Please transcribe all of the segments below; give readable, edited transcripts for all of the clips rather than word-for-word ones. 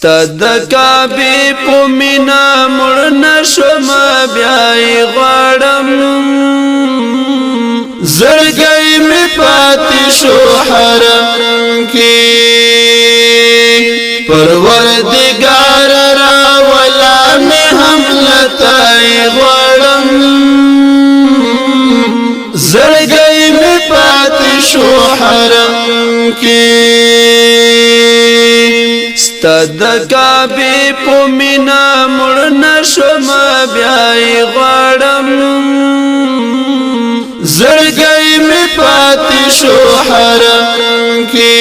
ستد کعبه په مینا مړ نشم بیاي غړم زړګي می پاتې شو حرم کې پروردگار را ولا می هم لتای غړم زړګي می پاتې شو حرم کې ستد کعبه په مینا مړ نشم بیاي غړم زړګي می پاتې شو حرم کې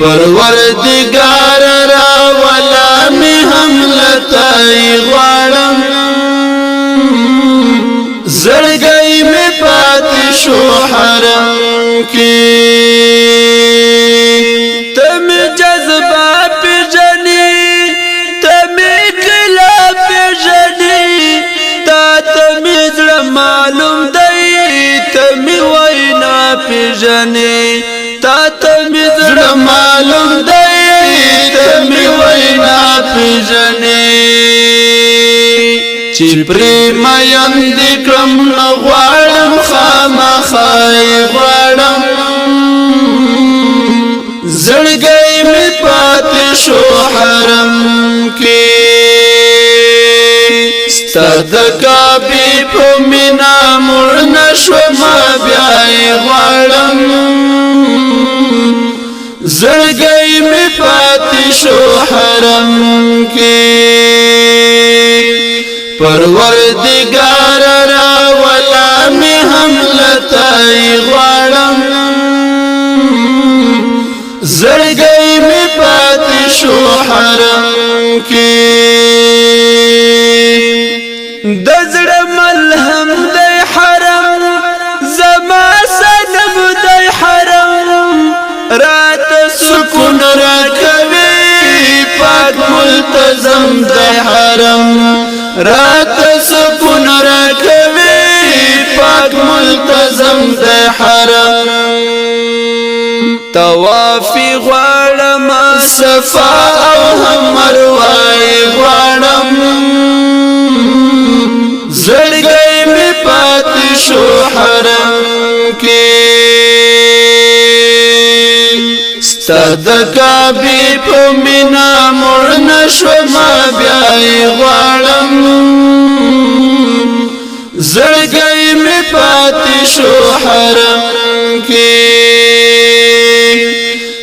پروردگار را ولا می هم لتای غړم زړګي می پاتې شو حرم کې معلوم دی تمی وینا پیژنی تا تمی زړه معلوم دی تمی وینا پیژنی چې پریم یم دې کړم نو غواړم خامخای غواړم زړګی مې پاتې شو حرم کې ستد کعبه په مینا مړ نشم بیاي غړم زړګي می پاتې شو حرم کې پروردگار را ولا می هم لتای غړم زړګي می پاتې شو حرم کې دزړه ملهم دی حرم زما سنم دی حرم رات سکون راکوي پاک ملتزم دی حرم رات سکون راکوي پاک ملتزم دی حرم توافی غواړم صفا او هم مروه غواړم زړګي می پاتې شو حرم کې ستد کعبه په مینا مړ نشم بیاي غړم زړګي می پاتې شو حرم کې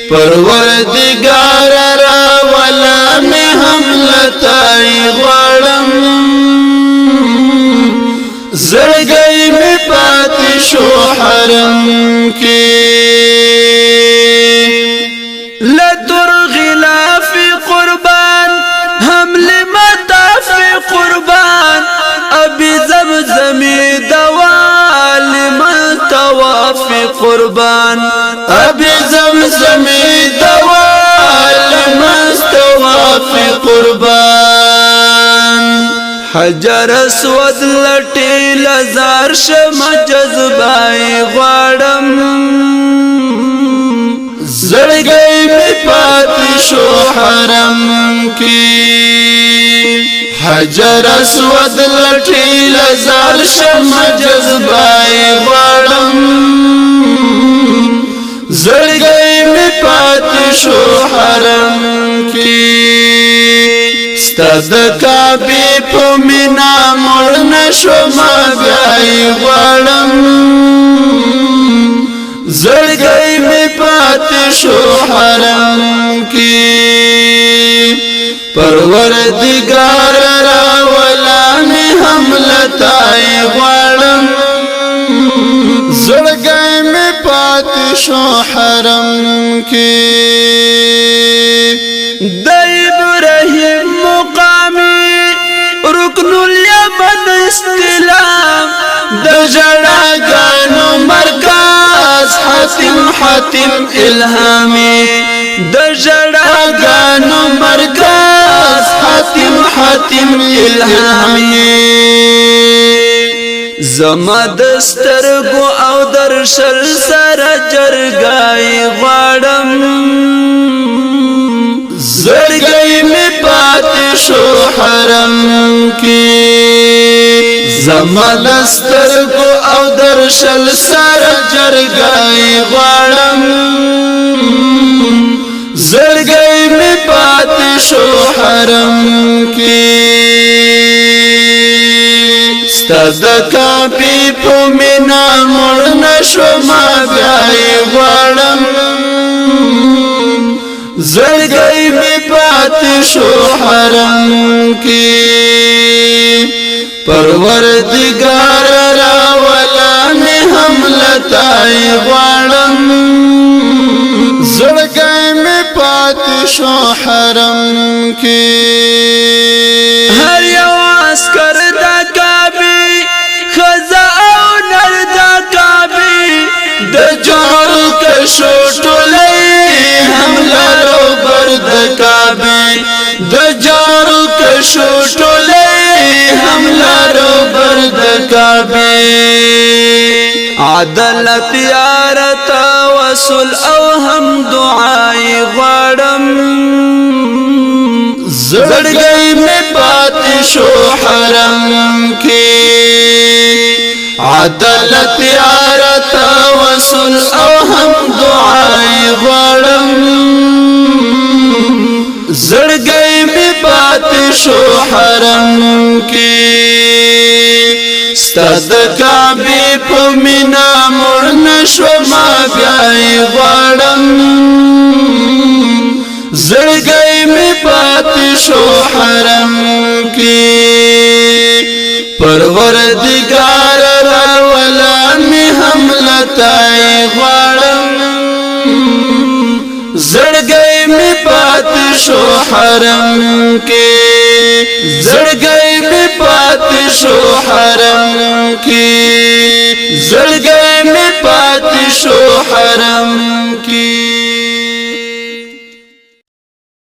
پروردگار را ولا می هم لتای غړم زړګي می پاتې شو حرم کې لتر غلاف قربان حمل مطاف قربان ابي زمزمي دوال من طواف قربان ابي زمزمي دوال من طواف قربان حجر اسود لټي لزار شم جذبای غړم زړګي می پاتې شو حرم کې حجر اسود لټي لزار شم جذبای غړم زړګي می پاتې شو حرم کې ستد کعبه په مینا مړ نشم بیاي غړم زړګي می پاتې شو حرم کې پروردگار را ولا می هم لتای غړم زړګي می پاتې شو حرم کې د ابراهيم مقامي ركن اليمن استلام د جړاګانو مرکز حاتم الهامي د جړاګانو مرکز حاتم الهامي زما دسترګو او درشل سره جرګای غړم شو حرم کی زمال سترگو او درشل سر جرگائی غوارم زړګی می پاتې شو حرم کې ستاد کعبې په مینا مړ نشو ما بیا غواړم زړګی می پاتې شو حرم کې پروردگار راولا می هم لتای غواړم زړګی می پاتې شو حرم کې هر یو عسکر د کعبې خزا او نر د کعبې د جوړ کشو ټولې حمله روبر د کعبې د جوړ کشو ټولې حمله روبر د کعبې عدالت یارت وصل او هم دعای غړم زړګی می پاتې شو حرم کې عدالت یارت وصل او هم دعای غړم زړګی می پاتې شو حرم کې ستاد کعبې په مینا مړ نشو ما بیا غواړم زړګی می پاتې شو حرم کې پروردگار راولا می هم لتای غواړم زړګی می پاتې شو حرم کې زړګی می پاتې شو حرم کې